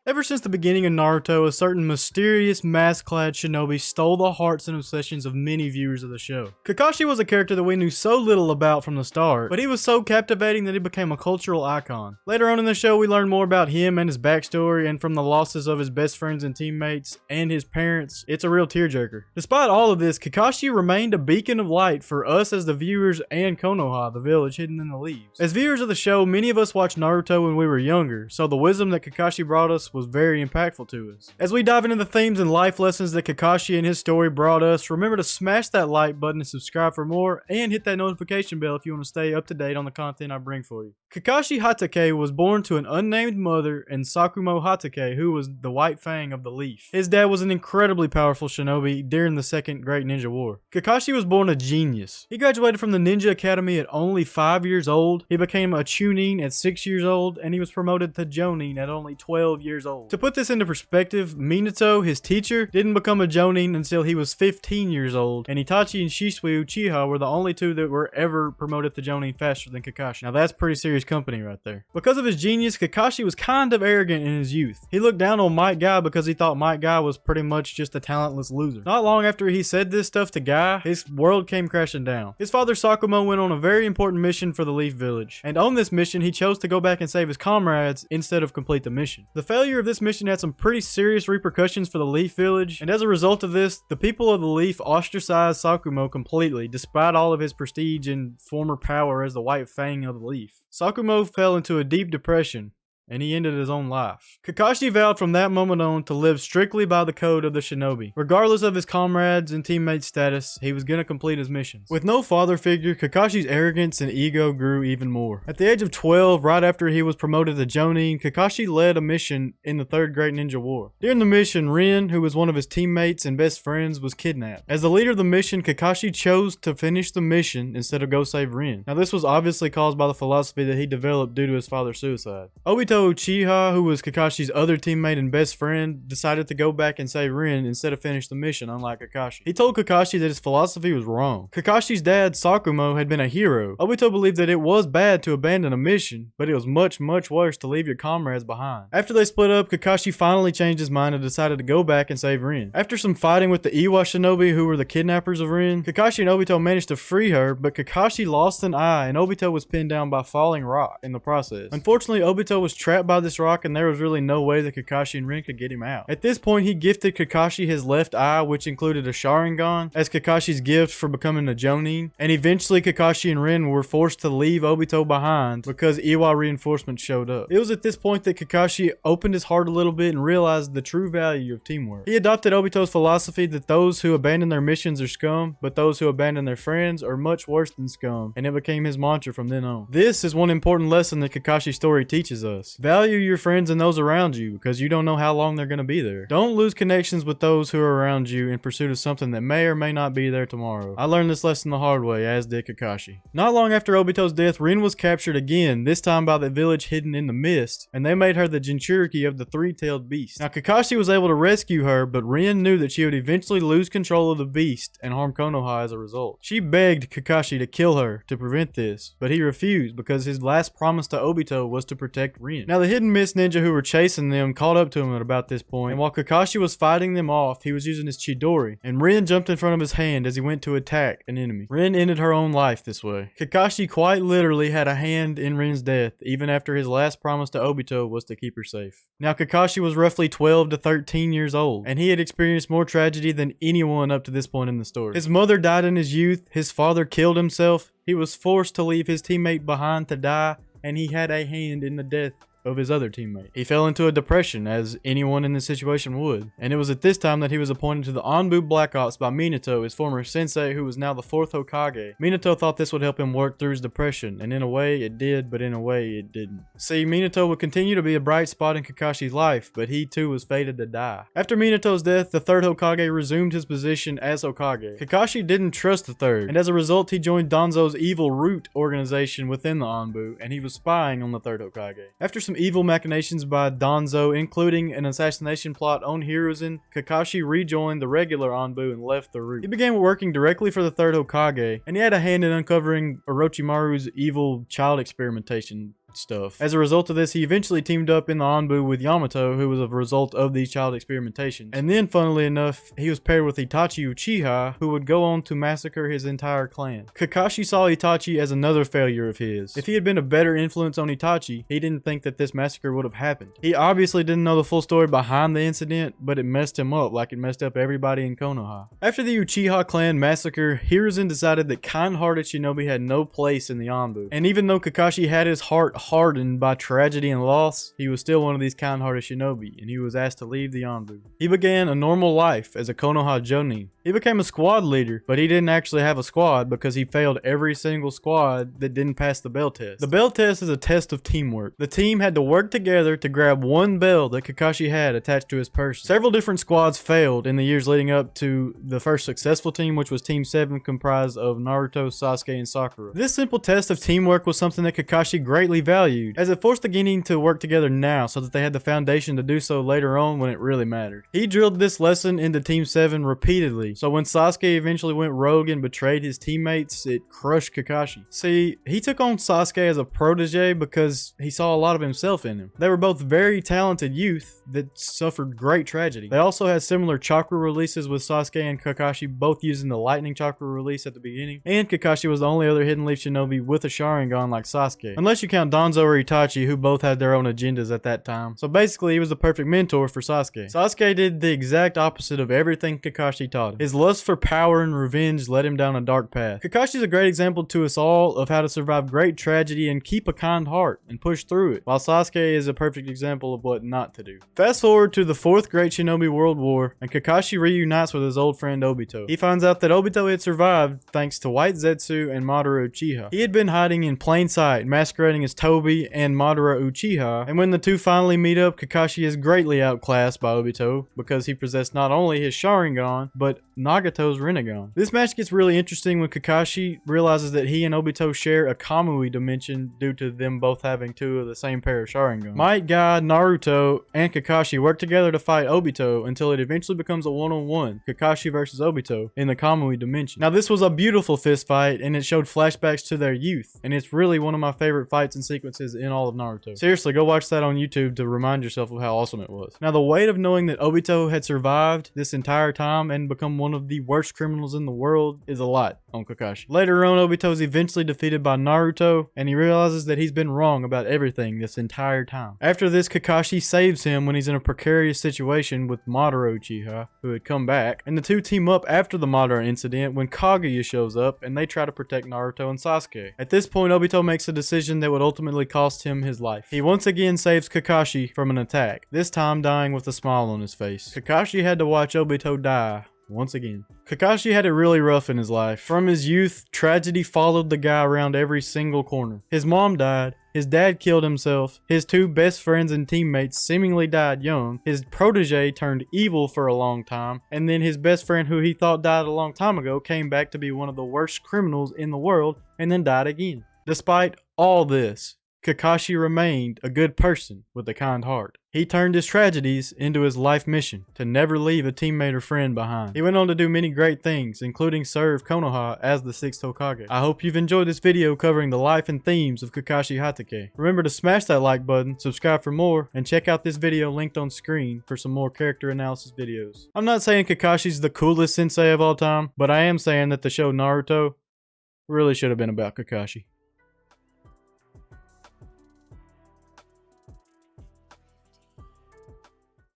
Ever since the beginning of Naruto, a certain mysterious mask-clad shinobi stole the hearts and obsessions of many viewers of the show. Kakashi was a character that we knew so little about from the start, but he was so captivating that he became a cultural icon. Later on in the show, we learned more about him and his backstory, and from the losses of his best friends and teammates, and his parents, it's a real tearjerker. Despite all of this, Kakashi remained a beacon of light for us as the viewers and Konoha, the village hidden in the leaves. As viewers of the show, many of us watched Naruto when we were younger, so the wisdom that Kakashi brought us was very impactful to us. As we dive into the themes and life lessons that Kakashi and his story brought us, remember to smash that like button and subscribe for more, and hit that notification bell if you want to stay up to date on the content I bring for you. Kakashi Hatake was born to an unnamed mother and Sakumo Hatake, who was the White Fang of the Leaf. His dad was an incredibly powerful shinobi during the Second Great Ninja War. Kakashi was born a genius. He graduated from the Ninja Academy at only 5 years old, he became a Chunin at 6 years old, and he was promoted to Jonin at only 12 years old. To put this into perspective, Minato, his teacher, didn't become a Jonin until he was 15 years old, and Itachi and Shisui Uchiha were the only two that were ever promoted to Jonin faster than Kakashi. Now that's pretty serious company right there. Because of his genius, Kakashi was kind of arrogant in his youth. He looked down on Might Guy because he thought Might Guy was pretty much just a talentless loser. Not long after he said this stuff to Guy, his world came crashing down. His father Sakumo went on a very important mission for the Leaf Village, and on this mission he chose to go back and save his comrades instead of complete the mission. The failure of this mission had some pretty serious repercussions for the Leaf Village, and as a result of this, the people of the Leaf ostracized Sakumo completely, despite all of his prestige and former power as the White Fang of the Leaf. Sakumo fell into a deep depression, and he ended his own life. Kakashi vowed from that moment on to live strictly by the code of the shinobi. Regardless of his comrades' and teammates' status, he was gonna complete his missions. With no father figure, Kakashi's arrogance and ego grew even more. At the age of 12, right after he was promoted to Jonin, Kakashi led a mission in the Third Great Ninja War. During the mission, Rin, who was one of his teammates and best friends, was kidnapped. As the leader of the mission, Kakashi chose to finish the mission instead of go save Rin. Now this was obviously caused by the philosophy that he developed due to his father's suicide. Obito Uchiha, who was Kakashi's other teammate and best friend, decided to go back and save Rin instead of finish the mission, unlike Kakashi. He told Kakashi that his philosophy was wrong. Kakashi's dad, Sakumo, had been a hero. Obito believed that it was bad to abandon a mission, but it was much worse to leave your comrades behind. After they split up, Kakashi finally changed his mind and decided to go back and save Rin. After some fighting with the Iwa shinobi, who were the kidnappers of Rin, Kakashi and Obito managed to free her, but Kakashi lost an eye and Obito was pinned down by falling rock in the process. Unfortunately, Obito was trapped by this rock and there was really no way that Kakashi and Rin could get him out. At this point, he gifted Kakashi his left eye, which included a Sharingan, as Kakashi's gift for becoming a Jonin, and eventually Kakashi and Rin were forced to leave Obito behind because Iwa reinforcements showed up. It was at this point that Kakashi opened his heart a little bit and realized the true value of teamwork. He adopted Obito's philosophy that those who abandon their missions are scum, but those who abandon their friends are much worse than scum, and it became his mantra from then on. This is one important lesson that Kakashi's story teaches us. Value your friends and those around you, because you don't know how long they're going to be there. Don't lose connections with those who are around you in pursuit of something that may or may not be there tomorrow. I learned this lesson the hard way, as did Kakashi. Not long after Obito's death, Rin was captured again, this time by the village hidden in the mist, and they made her the Jinchuriki of the three-tailed beast. Now Kakashi was able to rescue her, but Rin knew that she would eventually lose control of the beast and harm Konoha as a result. She begged Kakashi to kill her to prevent this, but he refused because his last promise to Obito was to protect Rin. Now the hidden mist ninja who were chasing them caught up to him at about this point, and while Kakashi was fighting them off, he was using his Chidori, and Rin jumped in front of his hand as he went to attack an enemy. Rin ended her own life this way. Kakashi quite literally had a hand in Rin's death, even after his last promise to Obito was to keep her safe. Now Kakashi was roughly 12 to 13 years old, and he had experienced more tragedy than anyone up to this point in the story. His mother died in his youth, his father killed himself, he was forced to leave his teammate behind to die, and he had a hand in the death of his other teammate. He fell into a depression, as anyone in this situation would, and it was at this time that he was appointed to the Anbu Black Ops by Minato, his former sensei who was now the 4th Hokage. Minato thought this would help him work through his depression, and in a way it did, but in a way it didn't. See, Minato would continue to be a bright spot in Kakashi's life, but he too was fated to die. After Minato's death, the 3rd Hokage resumed his position as Hokage. Kakashi didn't trust the 3rd, and as a result he joined Danzo's evil root organization within the Anbu, and he was spying on the 3rd Hokage. After some evil machinations by Danzo, including an assassination plot on Hiruzen, Kakashi rejoined the regular Anbu and left the route. He began working directly for the 3rd Hokage, and he had a hand in uncovering Orochimaru's evil child experimentation stuff. As a result of this, he eventually teamed up in the Anbu with Yamato, who was a result of these child experimentations. And then, funnily enough, he was paired with Itachi Uchiha, who would go on to massacre his entire clan. Kakashi saw Itachi as another failure of his. If he had been a better influence on Itachi, he didn't think that this massacre would have happened. He obviously didn't know the full story behind the incident, but it messed him up like it messed up everybody in Konoha. After the Uchiha clan massacre, Hiruzen decided that kind-hearted shinobi had no place in the Anbu. And even though Kakashi had his heart hardened by tragedy and loss, he was still one of these kind-hearted shinobi, and he was asked to leave the Anbu. He began a normal life as a Konoha Jonin. He became a squad leader, but he didn't actually have a squad because he failed every single squad that didn't pass the bell test. The bell test is a test of teamwork. The team had to work together to grab one bell that Kakashi had attached to his person. Several different squads failed in the years leading up to the first successful team, which was Team 7, comprised of Naruto, Sasuke, and Sakura. This simple test of teamwork was something that Kakashi greatly valued, as it forced the Genin to work together now so that they had the foundation to do so later on when it really mattered. He drilled this lesson into Team 7 repeatedly, so when Sasuke eventually went rogue and betrayed his teammates, it crushed Kakashi. See, he took on Sasuke as a protege because he saw a lot of himself in him. They were both very talented youth that suffered great tragedy. They also had similar chakra releases, with Sasuke and Kakashi both using the lightning chakra release at the beginning, and Kakashi was the only other Hidden Leaf shinobi with a Sharingan like Sasuke, unless you count Danzo or Itachi, who both had their own agendas at that time. So basically he was the perfect mentor for Sasuke. Sasuke did the exact opposite of everything Kakashi taught him. His lust for power and revenge led him down a dark path. Kakashi is a great example to us all of how to survive great tragedy and keep a kind heart and push through it, while Sasuke is a perfect example of what not to do. Fast forward to the 4th Great Shinobi World War, and Kakashi reunites with his old friend Obito. He finds out that Obito had survived thanks to White Zetsu and Madara Uchiha. He had been hiding in plain sight, masquerading as Tobi and Madara Uchiha, and when the two finally meet up, Kakashi is greatly outclassed by Obito because he possessed not only his Sharingan, but Nagato's Rinnegan. This match gets really interesting when Kakashi realizes that he and Obito share a Kamui dimension due to them both having two of the same pair of Sharingan. Might Guy, Naruto, and Kakashi work together to fight Obito until it eventually becomes a one-on-one, Kakashi versus Obito, in the Kamui dimension. Now this was a beautiful fist fight, and it showed flashbacks to their youth, and it's really one of my favorite fights and sequences in all of Naruto. Seriously, go watch that on YouTube to remind yourself of how awesome it was. Now the weight of knowing that Obito had survived this entire time and become one of the worst criminals in the world is a lot on Kakashi. Later on, Obito is eventually defeated by Naruto, and he realizes that he's been wrong about everything this entire time. After this, Kakashi saves him when he's in a precarious situation with Madara Uchiha, who had come back, and the two team up after the Madara incident when Kaguya shows up and they try to protect Naruto and Sasuke. At this point, Obito makes a decision that would ultimately cost him his life. He once again saves Kakashi from an attack, this time dying with a smile on his face. Kakashi had to watch Obito die once again. Kakashi had it really rough in his life. From his youth, tragedy followed the guy around every single corner. His mom died, his dad killed himself, his two best friends and teammates seemingly died young, his protege turned evil for a long time, and then his best friend, who he thought died a long time ago, came back to be one of the worst criminals in the world and then died again. Despite all this, Kakashi remained a good person with a kind heart. He turned his tragedies into his life mission to never leave a teammate or friend behind. He went on to do many great things, including serve Konoha as the 6th Hokage. I hope you've enjoyed this video covering the life and themes of Kakashi Hatake. Remember to smash that like button, subscribe for more, and check out this video linked on screen for some more character analysis videos. I'm not saying Kakashi's the coolest sensei of all time, but I am saying that the show Naruto really should have been about Kakashi.